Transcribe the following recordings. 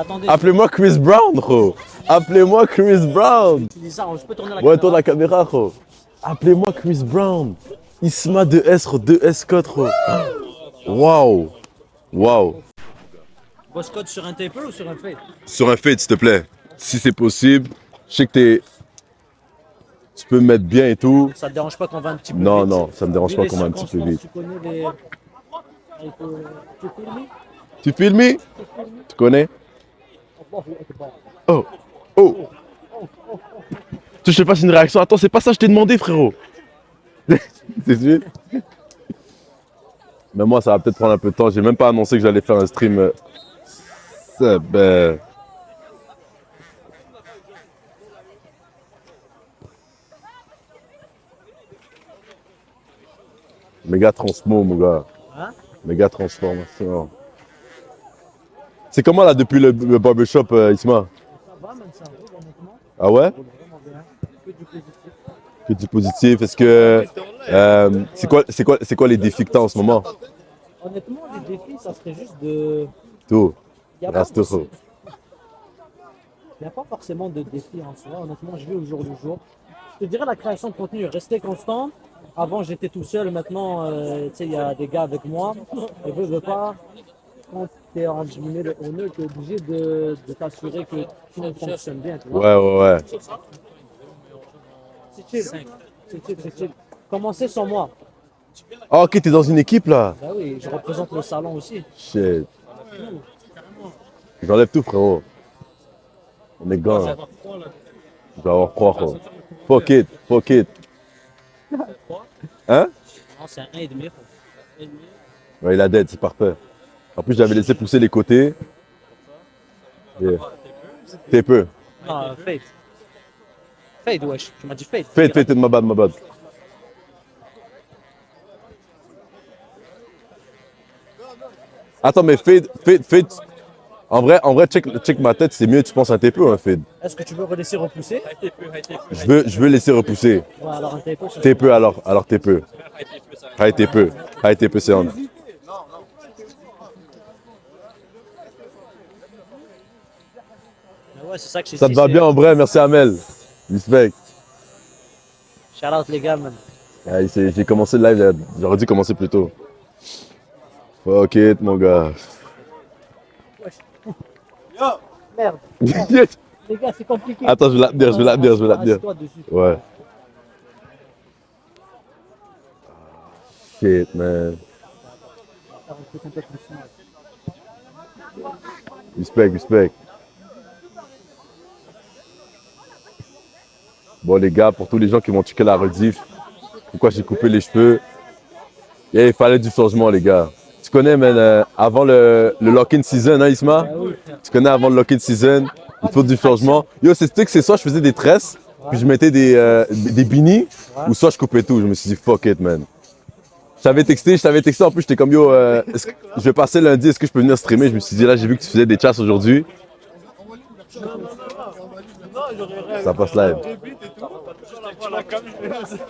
Attendez, Appelez-moi Chris Brown, gros. Appelez-moi Chris Brown. Lisa, je peux tourner la Ouais, caméra. tourne la caméra, gros. Appelez-moi Chris Brown. Isma 2S, gros. 2S code, gros. Waouh. Waouh. Boss code sur un taper ou sur un fade? Sur un fade, s'il te plaît. Si c'est possible. Je sais que tu peux me mettre bien et tout. Ça te dérange pas qu'on va un petit peu Non, vite? non, ça me dérange Vu pas les qu'on va un petit peu circonstances, vite. Tu connais les... Tu filmes? Tu filmes? Tu connais? Oh. Oh. Tu sais, je fasse une réaction. Attends, c'est pas ça que je t'ai demandé, frérot. C'est sûr? Mais moi, ça va peut-être prendre un peu de temps. J'ai même pas annoncé que j'allais faire un stream. Ben... Méga transmo, mon gars. Hein? Méga transformation. C'est comment là depuis le barbershop, Isma? Ça va, même ça roule, honnêtement. Ah ouais? Vraiment bien. Que du positif. Que du positif. Est-ce que c'est quoi les défis que t'as en ce moment? Honnêtement, les défis, ça serait juste de... Tout. Il n'y a, Reste trop. pas forcément de défis en soi. Honnêtement, je vis au jour le jour. Je te dirais la création de contenu, rester constant. Avant, j'étais tout seul. Maintenant, tu sais, il y a des gars avec moi. Et veux pas, quand tu es en guillemets le honneur, tu es obligé de t'assurer que tout fonctionne bien. Tu vois? Ouais. C'est chill. C'est chill. Commencez sans moi. Ah, ok, t'es dans une équipe là? Bah oui, je représente le salon aussi. Shit. J'enlève tout, frérot. On est gants. Là. Je vais avoir froid, frérot. Fuck it. Hein? Non, c'est un 1,5. Ouais, il a dead, c'est parfait. En plus, j'avais laissé pousser les côtés. Yeah. T'es peu. Ah, fade. Fade, wesh. Tu m'as dit fade. Fade, ma bad. Attends, mais fade. En vrai, check ma tête, c'est mieux, tu penses un TP, un fade. Est-ce que tu veux laisser repousser? Je veux laisser repousser. Ouais, alors un taper. TP alors TP. High TP, c'est on. Ouais, c'est ça que j'ai Ça te va bien en vrai, merci Amel. Respect. Shout out les gars, man. Ah, j'ai commencé le live, j'aurais dû commencer plus tôt. Fuck it, mon gars. Merde. Les gars, c'est compliqué. Attends, je vais la tenir. Assis-toi dessus. Ouais. Shit, man. Respect. Bon, les gars, pour tous les gens qui vont checker la rediff, pourquoi j'ai coupé les cheveux, il fallait du changement, les gars. Tu connais, man, avant le lock-in season, hein, Isma? Tu connais avant le lock-in season, il faut du changement. Yo, c'est soit je faisais des tresses, puis je mettais des beanies, ou soit je coupais tout. Je me suis dit, fuck it, man. Je t'avais texté, en plus, j'étais comme, yo, je vais passer lundi, est-ce que je peux venir streamer? Je me suis dit, là, j'ai vu que tu faisais des chasses aujourd'hui. Ça passe live.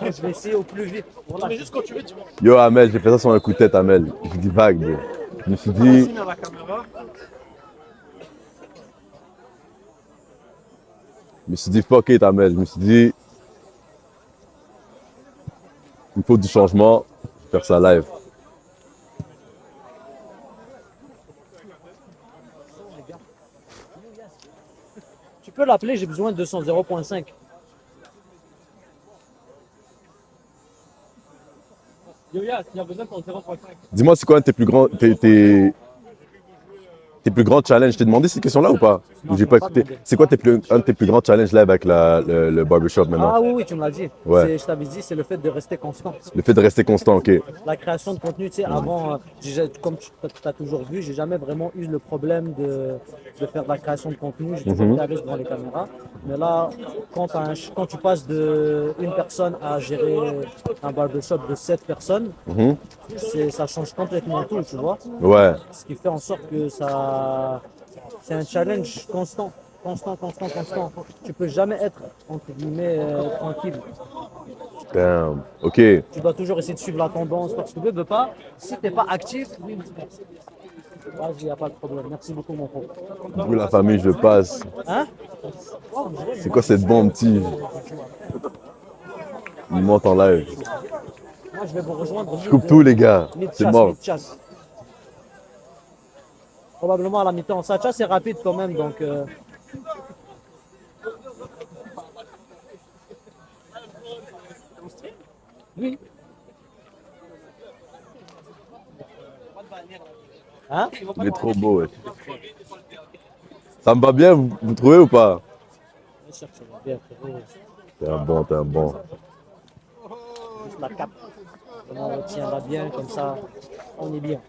Je vais essayer au plus vite. Voilà. Yo, Amel, j'ai fait ça sur un coup de tête, Amel. J'ai dit vague, bro. Je me suis dit... fuck it, Amel. Je me suis dit, il faut du changement. Je vais faire ça live. Tu peux l'appeler, j'ai besoin de 200, 0.5. Yo, Yas, il y a besoin pour 0.5. Dis-moi, c'est quoi un de tes plus grands... Tes plus grands challenges? Je t'ai demandé ces questions-là ou pas? Non, Ou j'ai je pas m'ai pas écouté? demandé. C'est quoi un de tes plus grands challenges là avec le barbershop maintenant? Ah oui, tu me l'as dit. Ouais. Je t'avais dit, c'est le fait de rester constant. Le fait de rester constant, ok. La création de contenu, tu sais, avant, comme tu as toujours vu, j'ai jamais vraiment eu le problème de faire de la création de contenu. J'ai toujours été à l'aise devant les caméras. Mais là, quand tu passes de une personne à gérer un barbershop de 7 personnes, ça change complètement tout, tu vois. Ouais. Ce qui fait en sorte que c'est un challenge constant. Tu peux jamais être, entre guillemets, tranquille. Damn. Ok. Tu dois toujours essayer de suivre la tendance parce que veux pas, si tu n'es pas actif, Vas-y, y a pas de problème. Merci beaucoup, mon frère. Du coup, la famille, je passe. Hein? C'est quoi cette bombe, petit? Il monte en live. Moi, je vais vous rejoindre. Je coupe tout, les gars. C'est mort. Mid-chasse. Probablement à la mi-temps. Ça, chasse, c'est rapide quand même, donc... Oui. Hein? Il est trop beau, ouais. Ça me va bien, vous trouvez ou pas? Bien sûr que ça va bien, frérot. T'es un bon, t'es un bon. Juste la cape. On tient là bien, comme ça, on est bien.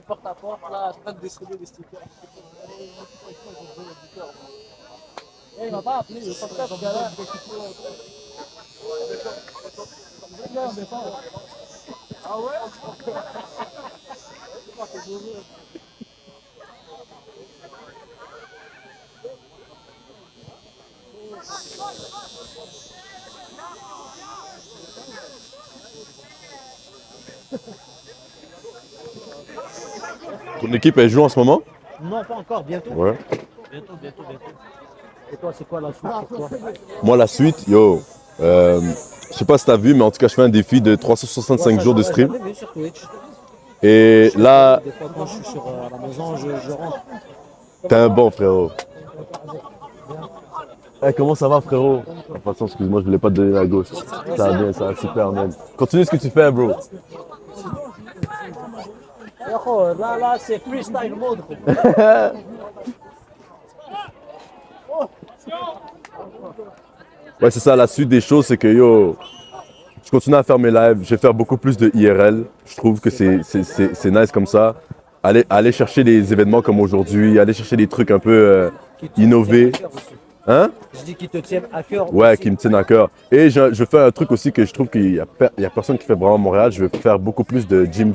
Porte à porte, là, je peux te distribuer des stickers. Il m'a pas appelé, il est pas prêt, ce gars-là. Ah ouais? Ton équipe, elle joue en ce moment? Non, pas encore, bientôt. Ouais. Bientôt. Et toi, c'est quoi la suite pour toi? Moi, la suite, yo. Je sais pas si t'as vu, mais en tout cas, je fais un défi de 365 jours de stream. J'avais vu sur Twitch. Et là, Des fois, quand je suis à la maison, je rentre. t'es un bon, frérot. Hey, comment ça va, frérot? De toute façon, excuse-moi, je voulais pas te donner la gauche. Ça va bien, ça va super, man. Continue ce que tu fais, bro. Là, c'est freestyle mode. Ouais, c'est ça, la suite des choses, c'est que, yo, je continue à faire mes lives. Je vais faire beaucoup plus de IRL. Je trouve que c'est nice comme ça. Aller chercher des événements comme aujourd'hui, aller chercher des trucs un peu innovés. Hein? Je dis qu'ils te tiennent à cœur. Ouais, aussi. qui me tiennent à cœur. Et je fais un truc aussi que je trouve qu'il y a personne qui fait vraiment à Montréal. Je vais faire beaucoup plus de gym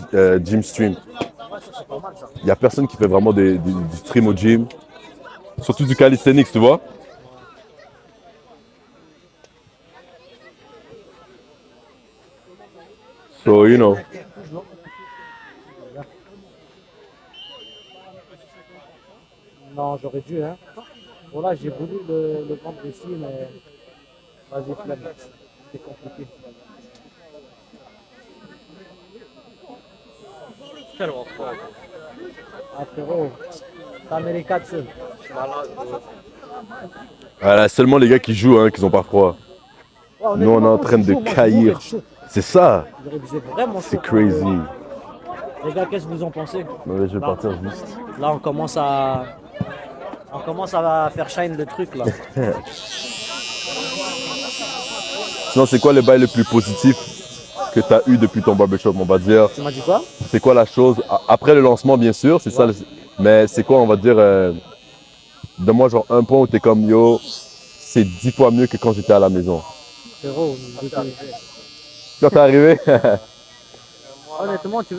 stream. Il y a personne qui fait vraiment du stream au gym. Surtout du calisthenics, tu vois. So, you know. Non, j'aurais dû, hein. Bon, là, j'ai voulu le vendre ici, mais vas-y, flemme. C'est compliqué. Ah, frérot, c'est américain, tu sais. Voilà, seulement les gars qui jouent, hein, qui n'ont pas froid. Ouais, Nous, on est en honnêtement, train je de joue, moi, je caillir. mourrais de chaud. C'est ça. J'aurais visé vraiment C'est chaud. crazy. Les gars, qu'est-ce que vous en pensez? Non, mais je vais partir juste. Là, on commence à faire shine le truc, là. Sinon, c'est quoi le bail le plus positif que tu as eu depuis ton barbershop, on va dire? Tu m'as dit quoi? C'est quoi la chose? Après le lancement, bien sûr, c'est ça. Mais c'est quoi, on va dire, donne-moi genre un point où tu es comme, yo, c'est 10 fois mieux que quand j'étais à la maison. Frérot, Quand t'es arrivé? honnêtement, tu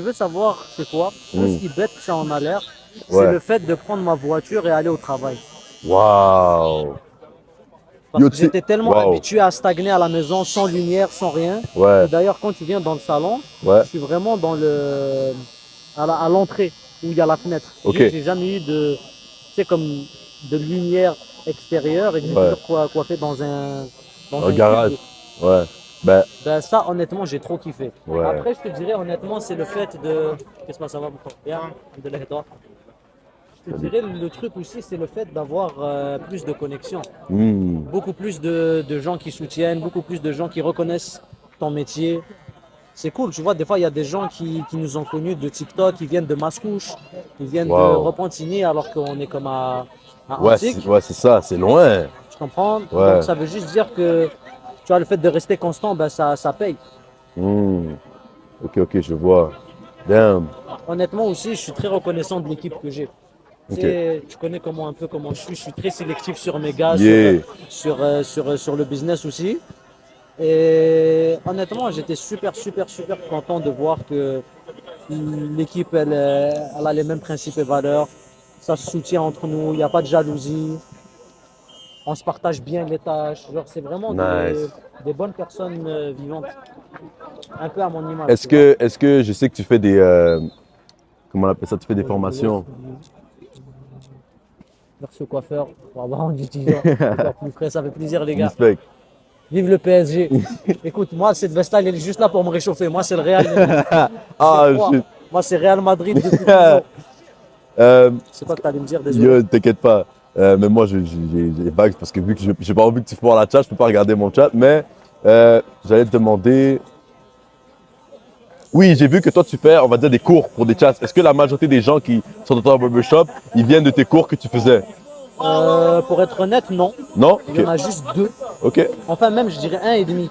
veux savoir c'est quoi? Aussi bête que ça en a l'air, c'est Ouais. le fait de prendre ma voiture et aller au travail. Waouh! Parce Yo, que j'étais tellement wow. habitué à stagner à la maison sans lumière, sans rien. Ouais, Et d'ailleurs, quand tu viens dans le salon, ouais. je suis vraiment à l'entrée où il y a la fenêtre. Ok. J'ai jamais eu comme de lumière extérieure et que j'ai Ouais. toujours coiffé dans un Garage. cube. Ouais. Ben, Ben ça, honnêtement, j'ai trop kiffé. Ouais. Après, je te dirais, honnêtement, c'est le fait de... Qu'est-ce que ça va, mon frère? Bien, alhamdoulilah, et toi? Je te dirais, le truc aussi, c'est le fait d'avoir plus de connexions. Beaucoup plus de gens qui soutiennent, beaucoup plus de gens qui reconnaissent ton métier. C'est cool, tu vois, des fois, il y a des gens qui nous ont connus de TikTok, qui viennent de Mascouche, qui viennent de Wow. Repentigny, alors qu'on est comme à ouais, Antique. c'est ça, c'est loin. Tu comprends? Ouais. Donc, ça veut juste dire que, tu vois, le fait de rester constant, ben, ça paye. Ok, je vois. Damn. Honnêtement aussi, je suis très reconnaissant de l'équipe que j'ai. Ok. Tu connais comment je suis très sélectif sur mes gars, Yeah. sur le business aussi. Et honnêtement, j'étais super content de voir que l'équipe, elle a les mêmes principes et valeurs. Ça se soutient entre nous, il n'y a pas de jalousie. On se partage bien les tâches. Genre, c'est vraiment Nice. des bonnes personnes vivantes. Un peu à mon image. Est-ce que je sais que tu fais des comment on appelle ça, tu fais des formations. Merci au coiffeur pour avoir rendu utilisant. Encore plus frais, ça fait plaisir les gars. Respect. Vive le PSG. Écoute, moi cette veste-là, elle est juste là pour me réchauffer. Moi c'est le Real. Ah, froid. shit. Moi c'est Real Madrid depuis toujours. Euh, C'est quoi que tu allais me dire, désolé. Yo, t'inquiète pas. Mais moi, j'ai bugs parce que vu que j'ai pas envie que tu fasses la chat, je peux pas regarder mon chat. Mais j'allais te demander. Oui, j'ai vu que toi, tu fais, on va dire, des cours pour des chats. Est-ce que la majorité des gens qui sont dans ton barbershop, ils viennent de tes cours que tu faisais? Pour être honnête, non. Non? Il y en Ok. a juste 2. Ok. Enfin, même, je dirais 1,5.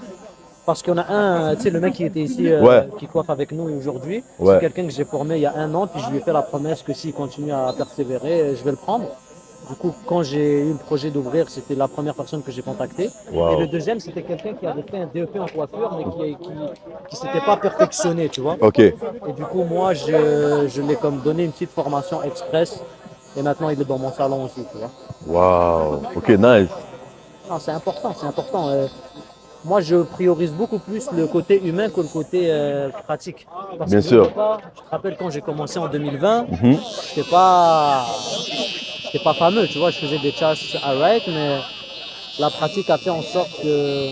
Parce qu'on a tu sais, le mec qui était ici, Ouais. qui coiffe avec nous aujourd'hui, Ouais. c'est quelqu'un que j'ai formé il y a 1 an, puis je lui ai fait la promesse que s'il continue à persévérer, je vais le prendre. Du coup, quand j'ai eu le projet d'ouvrir, c'était la première personne que j'ai contactée. Wow. Et le deuxième, c'était quelqu'un qui avait fait un DEP en coiffure, mais qui s'était pas perfectionné, tu vois. Ok. Et du coup, moi, je l'ai comme donné une petite formation express. Et maintenant, il est dans mon salon aussi, tu vois. Wow. Ok, nice. Non, c'est important, c'est important. Moi, je priorise beaucoup plus le côté humain que le côté pratique. Parce Bien que sûr. je te rappelle quand j'ai commencé en 2020, Mhm. j'étais pas fameux, tu vois. Je faisais des chasses à right, mais la pratique a fait en sorte que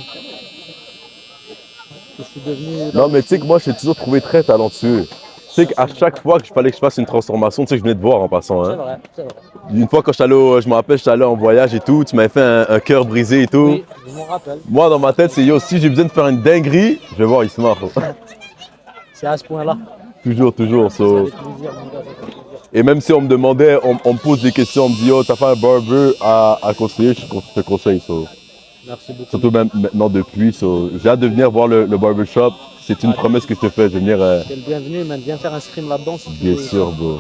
je suis devenu. Non, mais tu sais que moi, je t'ai toujours trouvé très talentueux. Tu sais qu'à chaque fois qu'il fallait que je fasse une transformation, tu sais que je venais te voir en passant. C'est Hein. vrai, c'est vrai. Une fois, quand je suis allé, je me rappelle, je suis allé en voyage et tout, tu m'avais fait un cœur brisé et tout. Oui, je m'en rappelle. Moi, dans ma tête, c'est yo, si j'ai besoin de faire une dinguerie, je vais voir Isma. C'est à ce point-là. Toujours, toujours. C'est So. avec plaisir, mon gars, avec plaisir. Et même si on me demandait, on me pose des questions, on me dit, yo, t'as pas un barber à conseiller, je te conseille. So. Merci beaucoup. Surtout même maintenant depuis. So. J'ai hâte de venir voir le barbershop. C'est une promesse que je te fais. Je vais venir. T'es le bienvenu, man. Viens faire un stream là-dedans si tu Bien veux. sûr, bro.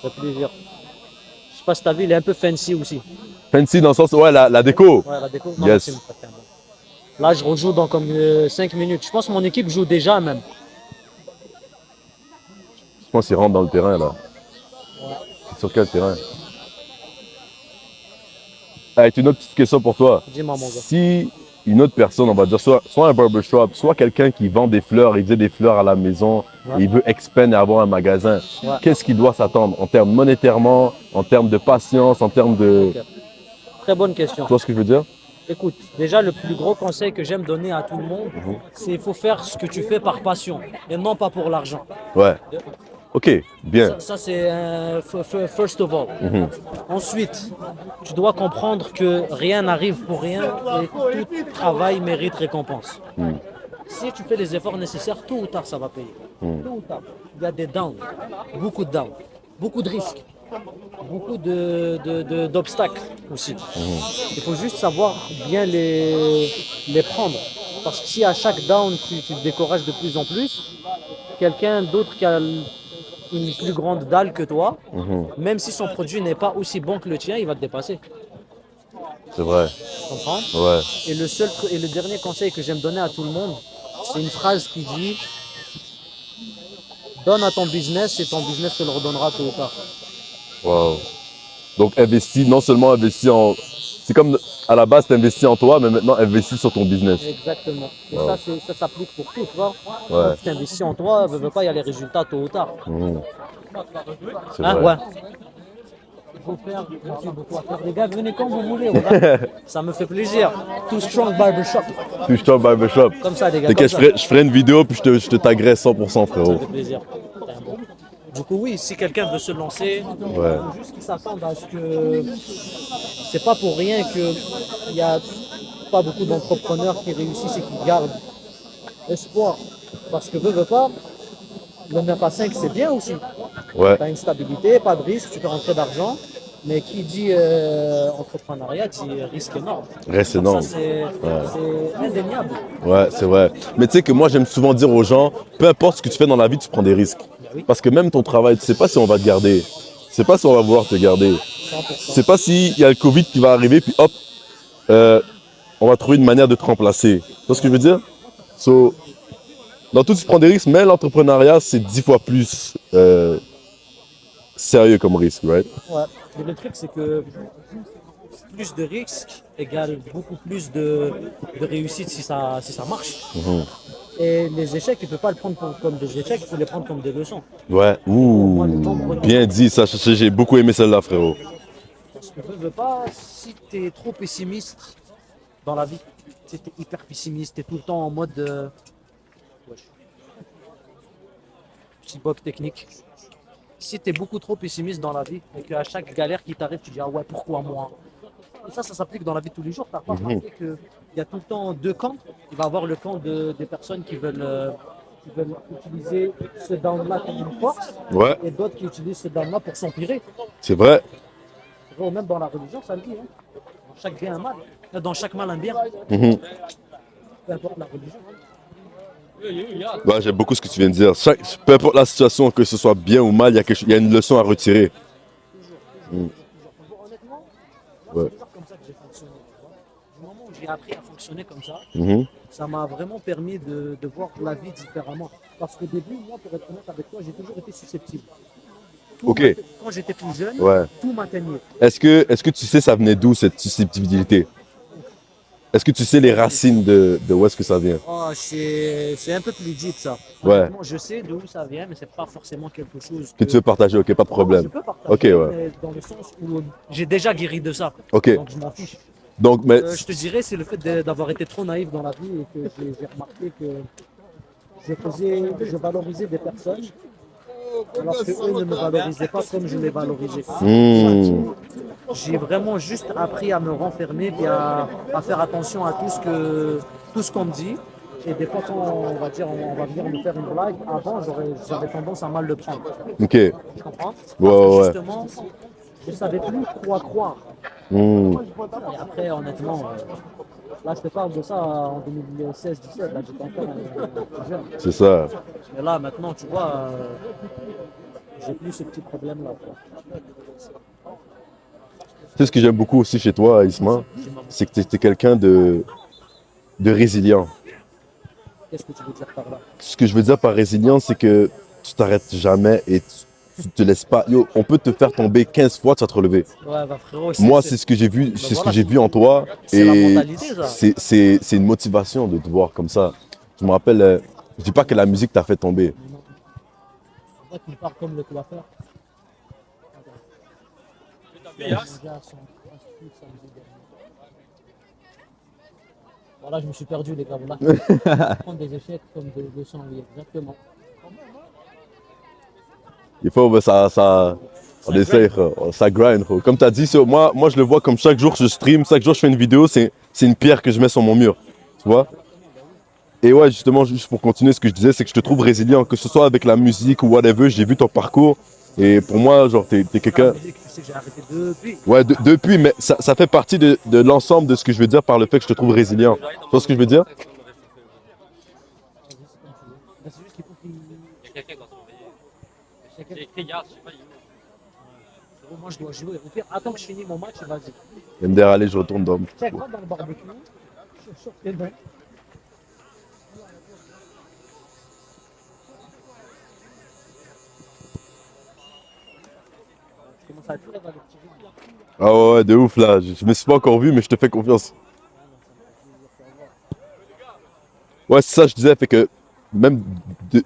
Ça fait plaisir. Je sais pas si t'as vu, il est un peu fancy aussi. Fancy dans le sens, ouais, la déco. Ouais, la déco. Non, Yes. c'est pas très bon. Là, je rejoue dans comme 5 minutes. Je pense que mon équipe joue déjà même. Je pense qu'il rentre dans le terrain là. C'est sur quel terrain? Avec une autre petite question pour toi. Dis-moi, mon gars. Si une autre personne, on va dire, soit un barbershop, soit quelqu'un qui vend des fleurs, il faisait des fleurs à la maison, Ouais. et il veut expand et avoir un magasin, Ouais. qu'est-ce qu'il doit s'attendre en termes monétairement, en termes de patience, en termes de... Ok. Très bonne question. Tu vois ce que je veux dire? Écoute, déjà, le plus gros conseil que j'aime donner à tout le monde, c'est qu'il faut faire ce que tu fais par passion et non pas pour l'argent. Ouais. Ok, bien. Ça, c'est first of all. Ensuite, tu dois comprendre que rien n'arrive pour rien et tout travail mérite récompense. Si tu fais les efforts nécessaires, tôt ou tard, ça va payer. Tôt ou tard. Il y a des downs, beaucoup de downs, beaucoup de risques, beaucoup d'obstacles aussi. Il faut juste savoir bien les prendre. Parce que si à chaque down, tu te décourages de plus en plus, quelqu'un d'autre qui a une plus grande dalle que toi, même si son produit n'est pas aussi bon que le tien, il va te dépasser. C'est vrai. Tu comprends? Ouais. Et le dernier conseil que j'aime donner à tout le monde, c'est une phrase qui dit donne à ton business et ton business te le redonnera tôt ou tard. Wow. Donc investis, non seulement investis en... C'est comme à la base, tu investis en toi, mais maintenant investis sur ton business. Exactement. Et Wow. ça s'applique pour tout, tu vois. Ouais. Quand tu t'investis en toi, veux pas, il y a les résultats tôt ou tard. C'est Hein, vrai. ouais. Il faut faire, merci beaucoup à faire. Les gars, venez quand vous voulez. Voilà. Ça me fait plaisir. Too Strong Barbershop. Touche-toi barbershop. Comme ça, les gars. T'inquiète, comme ça. je ferai une vidéo puis je te taguerai 100%, Ça frérot. fait plaisir. Vraiment. Du coup, oui, si quelqu'un veut se lancer, il Ouais. faut juste qu'il s'attende à ce que c'est pas pour rien qu'il y a pas beaucoup d'entrepreneurs qui réussissent et qui gardent espoir. Parce que veut pas, le 9 à 5 c'est bien aussi. Ouais. Tu as une stabilité, pas de risque, tu peux rentrer d'argent. Mais qui dit entrepreneuriat dit risque énorme. Reste Donc énorme. ça, c'est indéniable. Ouais, c'est vrai. Mais tu sais que moi, j'aime souvent dire aux gens, peu importe ce que tu fais dans la vie, tu prends des risques. oui. Parce que même ton travail, tu sais pas si on va te garder. Tu sais pas si on va vouloir te garder. 100%. Tu sais pas s'il y a le Covid qui va arriver, puis hop, on va trouver une manière de te remplacer. Tu vois ce que je veux dire? So, dans tout, tu prends des risques, mais l'entrepreneuriat, c'est 10 fois plus sérieux comme risque, right? Ouais. Mais le truc, c'est que plus de risques égale beaucoup plus de réussite si ça marche. Et les échecs, il ne faut pas le prendre comme des échecs, il faut les prendre comme des leçons. Ouais, ouh, bien dit, ça, j'ai beaucoup aimé celle-là, frérot. Parce que ne veux pas, si tu es trop pessimiste dans la vie, si tu es hyper pessimiste, tu es tout le temps en mode wesh. Petit bug technique. Si tu es beaucoup trop pessimiste dans la vie et qu'à chaque galère qui t'arrive, tu dis ah ouais, pourquoi moi? Et ça s'applique dans la vie de tous les jours. Tu n'as pas remarqué qu'il y a tout le temps deux camps. Il va y avoir le camp des personnes qui veulent utiliser ce down-là comme une force Ouais, et d'autres qui utilisent ce down-là pour s'empirer. c'est vrai. Même dans la religion, ça le dit. Hein. Dans chaque bien un mal. Dans chaque mal un bien. Peu importe la religion. Ouais, j'aime beaucoup ce que tu viens de dire. Peu importe la situation, que ce soit bien ou mal, il y a une leçon à retirer. Honnêtement, Ouais. c'est toujours comme ça que j'ai fonctionné. Tu vois. Du moment où j'ai appris à fonctionner comme ça, Mhm. ça m'a vraiment permis de voir la vie différemment. Parce qu'au début, moi, pour être honnête avec toi, j'ai toujours été susceptible. Ok. Quand j'étais plus jeune, Ouais. tout m'atteignait. Est-ce que tu sais ça venait d'où cette susceptibilité? Est-ce que tu sais les racines de où est-ce que ça vient? Oh, c'est un peu plus deep ça. Ouais. Honnêtement, je sais d'où ça vient, mais c'est pas forcément quelque chose Que tu veux partager, ok, pas de Je problème. peux partager, Ok, ouais. mais dans le sens où j'ai déjà guéri de ça. Ok. Donc je m'en fiche. Donc, mais Je te dirais, c'est le fait d'avoir été trop naïf dans la vie et que j'ai remarqué que je valorisais des personnes alors qu'eux ne me valorisaient pas comme je les valorisais. J'ai vraiment juste appris à me renfermer et à faire attention à tout ce qu'on me dit. Et des fois, quand on va venir me faire une blague, avant, j'avais tendance à mal le prendre. ok. Tu comprends? Parce Ouais, que ouais. justement, je ne savais plus quoi croire. Hmm. Et après, honnêtement, là, je te parle de ça en 2016-17, là, j'étais encore jeune. C'est ça. Mais là, maintenant, tu vois, j'ai plus ce petit problème-là. Quoi. Tu sais ce que j'aime beaucoup aussi chez toi, Isma, c'est que tu es quelqu'un de résilient. Qu'est-ce que tu veux dire par là? Ce que je veux dire par résilient, c'est que tu t'arrêtes jamais et tu te laisses pas. Yo, on peut te faire tomber 15 fois, tu vas te relever. Ouais, bah frérot, Moi, c'est ce que j'ai vu, c'est ce que voilà, j'ai vu en toi. c'est la Et mentalité, ça. c'est une motivation de te voir comme ça. Je me rappelle, je dis pas que la musique t'a fait tomber. Toi, tu me parles comme le coiffeur. Voilà, je me suis perdu, les gars. Voilà. Prendre des échecs comme des leçons, oui, exactement. Il faut, ben, on essaie, ça grind. Comme tu as dit, moi, je le vois comme chaque jour je stream, chaque jour je fais une vidéo, c'est une pierre que je mets sur mon mur. Tu vois? Et ouais, justement, juste pour continuer ce que je disais, c'est que je te trouve résilient, que ce soit avec la musique ou whatever, j'ai vu ton parcours. Et pour moi, genre, t'es quelqu'un. Tu sais que j'ai arrêté depuis. Ouais, depuis, mais ça fait partie de l'ensemble de ce que je veux dire par le fait que je te trouve résilient. Tu vois ce que je veux dire? C'est juste qu'il faut qu'il. Il y a quelqu'un qui doit surveiller. J'ai écrit hier, je sais pas, il est où. Moi, je dois jouer. Au pire, attends que je finis mon match, vas-y. MDR, allez, je retourne dans. Check, va dans le barbecue. Je suis sûr que t'es bon. Je commence à être prêt dans les petits jeux. Ah ouais, de ouf là. Je me suis pas encore vu, mais je te fais confiance. Ouais, c'est ça, je disais, fait que même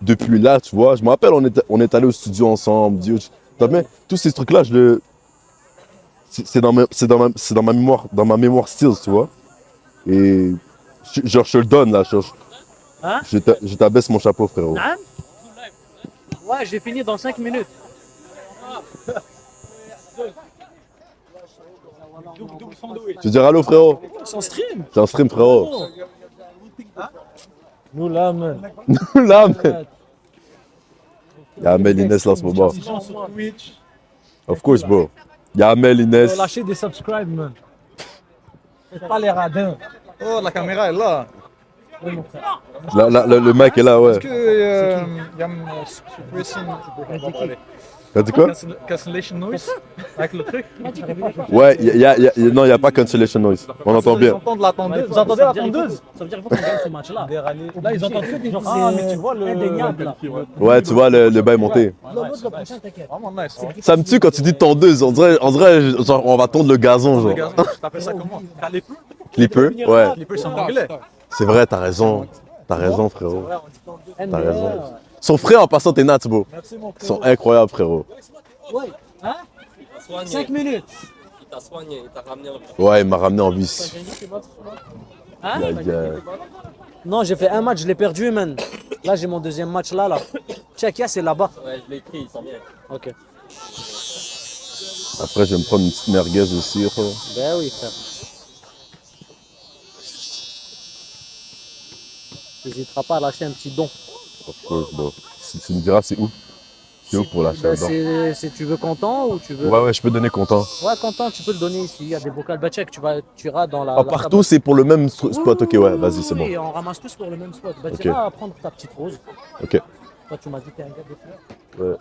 depuis là, tu vois, je me rappelle, on est allé au studio ensemble. T'as bien, tous ces trucs-là, c'est dans ma mémoire skills, tu vois. Et genre, je te le donne là. Hein? Je t'abaisse mon chapeau, frérot. Hein? Ouais, j'ai fini dans 5 minutes. Tu veux dire allô, frérot? Sans stream? C'est un stream, frérot. Nous là, man. Là, man. Il y a Amel Inès là en ce moment. Of course, bro. Il y a Amel Inès. Lâchez des subscribe, man. Faites pas les radins. Oh, la caméra est là. Oui, mon frère. Le mec est là, ouais. Est-ce que y a une suppression T'as dit quoi? cancellation noise? Avec le truc. Ouais, non, il n'y a pas cancellation noise. On entend Ils bien. entendent la tondeuse. Vous entendez la tondeuse? Ça veut dire qu'il faut qu'on gagne ce match-là. Là, ils entendent que des Genre, Ah, c'est mais tu vois le. indéniable, là. Ouais, tu vois, le bail monter. L'autre, le prochain, t'inquiète. Vraiment nice. Hein. Ça me tue quand tu dis tondeuse. On dirait genre, on va tondre le gazon, Le genre. gars, t'appelles ça comment? Caliper? Clipper? Ouais. Caliper, c'est en anglais. C'est vrai, t'as raison. T'as raison, frérot. T'as NBA, raison. Son frère, en passant, tes nats, beau. Merci, mon Ils sont incroyables, frérot. Ouais. Hein? 5 minutes. Il t'a soigné, il t'a ramené en vie. Ouais, il m'a ramené en bus. Hein? Yeah. Non, j'ai fait un match, je l'ai perdu, man. Là, j'ai mon deuxième match là. Tchakia, c'est là-bas. Ouais, je l'ai pris, il sent bien. Ok. Après, je vais me prendre une petite merguez aussi, frérot. Ben oui, frère. N'hésitera pas à lâcher un petit don. Of course, bro. Si tu me diras, c'est où? C'est où pour lâcher Ben, un don? si tu veux content ou tu veux. Ouais, je peux donner content. Ouais, content, tu peux le donner ici. Il y a des bocals. Bah, check, tu iras dans la. Ah, partout, c'est pour le même spot. Ok, ouais, vas-y, c'est bon. Oui, on ramasse tous pour le même spot. Bah, Ok. tu iras prendre ta petite rose. Ok. Toi, tu m'as dit que t'es un gars des fleurs.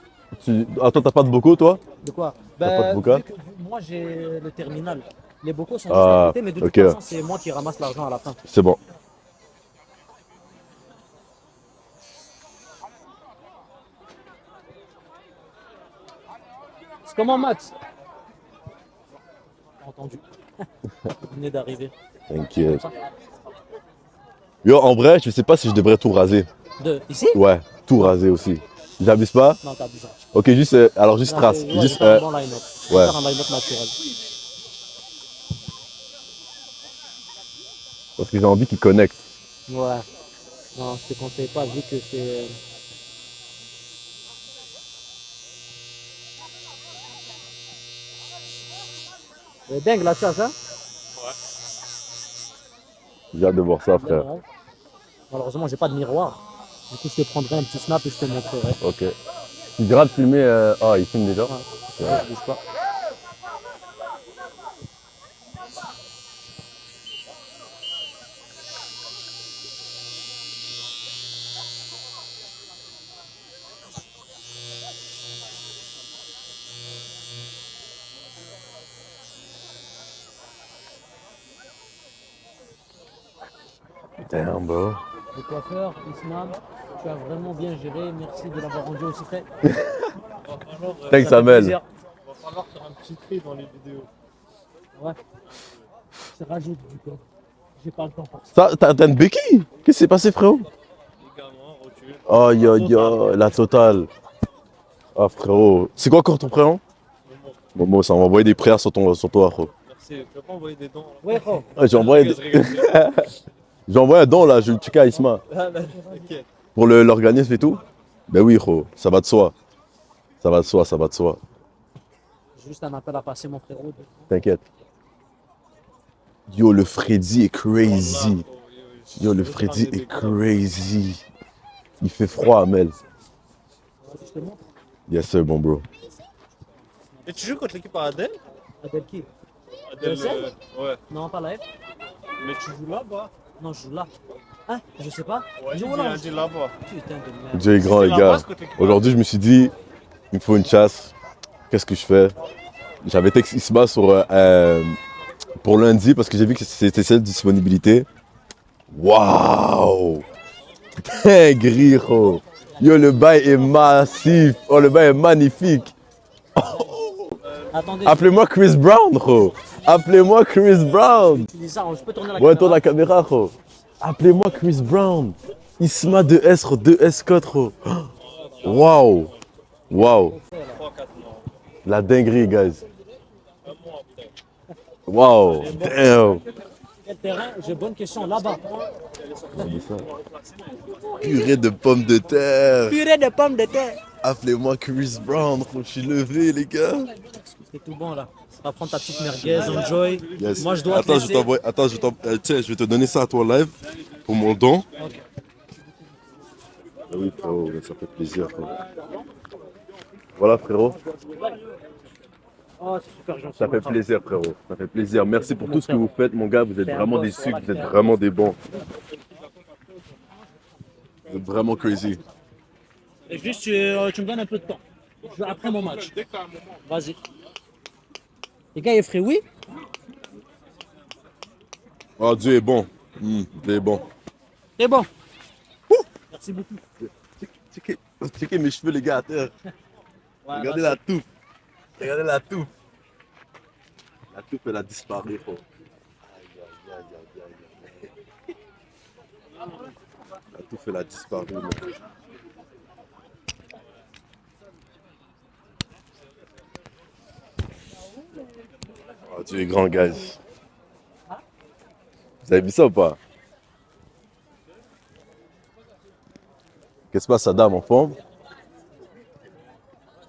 Ouais. Attends, t'as pas de bocaux, toi? De quoi? T'as pas de Ben, bocal? moi, j'ai le terminal. Les bocaux sont juste Ah, à côté, mais de toute ok. façon, c'est moi qui ramasse l'argent à la fin. C'est bon. C'est comment, Max? Entendu. Vous venez d'arriver. T'inquiète. Yo, en vrai, je sais pas si je devrais tout raser. Ici? Ouais, tout raser aussi. J'abuse pas? Non, t'as besoin. Ok, juste, alors juste trace. Ouais, Juste, c'est un bon line-up. ouais. Faire un line-up naturel. Parce que j'ai envie qu'ils connectent. Ouais. Non, je te conseille pas vu que c'est. C'est dingue la chasse, hein? J'ai hâte de voir ça, frère. Malheureusement, j'ai pas de miroir. Du coup, je te prendrai un petit snap et je te montrerai. Ok. Tu diras de filmer. Ah, il filme déjà? Ouais. Ok. Bouge pas. Damn, bro. Le coiffeur, Isman, tu as vraiment bien géré. Merci de l'avoir rendu aussi frais. Thanks, Ça fait Amel. plaisir. Il va falloir faire un petit tri dans les vidéos. Ouais. C'est rajoute du coup. J'ai pas le temps pour ça. Ça, t'as une béquille? Qu'est-ce qui s'est passé, frérot? Ligament, rotule. Oh, yo, la totale. Ah, frérot. C'est quoi encore ton prénom? Momo, ça, on va envoyer des prières sur toi, frérot. Merci. Tu vas pas envoyer des dons? Ouais, frère. Ouais, j'ai envoyé, j'ai envoyé un don là, je vais le checker à Isma. Ok. Pour l'organisme et tout? Ben oui, frérot, ça va de soi. Ça va de soi, ça va de soi. J'ai juste un appel à passer, mon frérot. T'inquiète. Yo, le Freddy est crazy. Yo, le Freddy est crazy. Il fait froid, Amel. Je te montre. Yes, sir, bon bro. Et tu joues contre l'équipe à Adèle? Adèle qui? Adèle, ouais. Non, pas la F. Mais tu joues là-bas? Non, je joue là. Hein? Je sais pas. Ouais, Je il joue là. a dit là-bas. Putain de merde. Dieu est grand, les la gars. base contre l'équipe Aujourd'hui, je me suis dit, il me faut une chasse. Qu'est-ce que je fais? J'avais texté Isma pour lundi parce que j'ai vu que c'était celle de disponibilité. Waouh! Dinguerie, gros. Yo, le bail est massif. Oh, le bail est magnifique. Attendez, Appelez-moi Chris Brown, gros. Appelez-moi Chris Brown. utilise ça. Je peux tourner la Ouais, caméra. tourne la caméra, gros. Appelez-moi Chris Brown. Isma 2S, gros. 2S4, gros. Waouh. Waouh. 3-4 mois. La dinguerie, guys. Un mois après. Wow, damn. Quel terrain? J'ai bonne question. Là-bas. Purée de pommes de terre. Purée de pommes de terre. Appelez-moi Chris Brown, je suis levé, les gars. C'est tout bon là. Tu vas prendre ta petite merguez, enjoy. Yes. Moi, je dois te Attends, laisser. tiens, je vais te donner ça à toi live pour mon don. Ok. Ah oui, frérot, ça fait plaisir, frérot. Voilà, frérot. Oh, c'est super gentil. Ça fait plaisir, frérot. Ça fait plaisir. Merci pour tout ce que vous faites, mon gars. Vous êtes C'est un vraiment boss, des sucres, vous êtes caractère. vraiment des bons. Vous êtes vraiment crazy. Et juste, tu me donnes un peu de temps. Après mon match. Vas-y. Les gars, il est oui? Oh, Dieu est bon. Dieu est bon. C'est bon. Merci beaucoup. Checkez mes cheveux, les gars, à terre. Ouais, Regardez la touffe. Regardez la touffe. La touffe, elle a disparu, frère. La touffe, elle a disparu, man. Oh, Dieu est grand, guys. Vous avez vu ça ou pas? Qu'est-ce qui se passe, Saddam, en forme?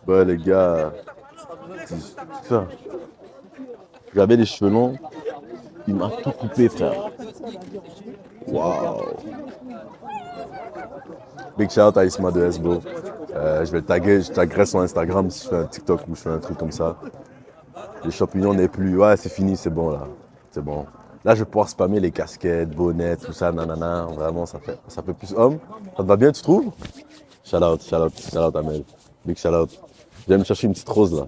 Bah, les gars, c'est ça. J'avais les cheveux longs, il m'a tout coupé, frère. Waouh! Big shout à Isma de Esbo. Je vais le taguer, je taguerai son Instagram si je fais un TikTok ou je fais un truc comme ça. Les champignons n'est plus. Ouais, c'est fini, c'est bon là. C'est bon. Là, je vais pouvoir spammer les casquettes, bonnets, tout ça, nanana. Vraiment, ça fait plus homme. Ça te va bien, tu trouves? Shout out, Amel. Big shout out. Je vais me chercher une petite rose là.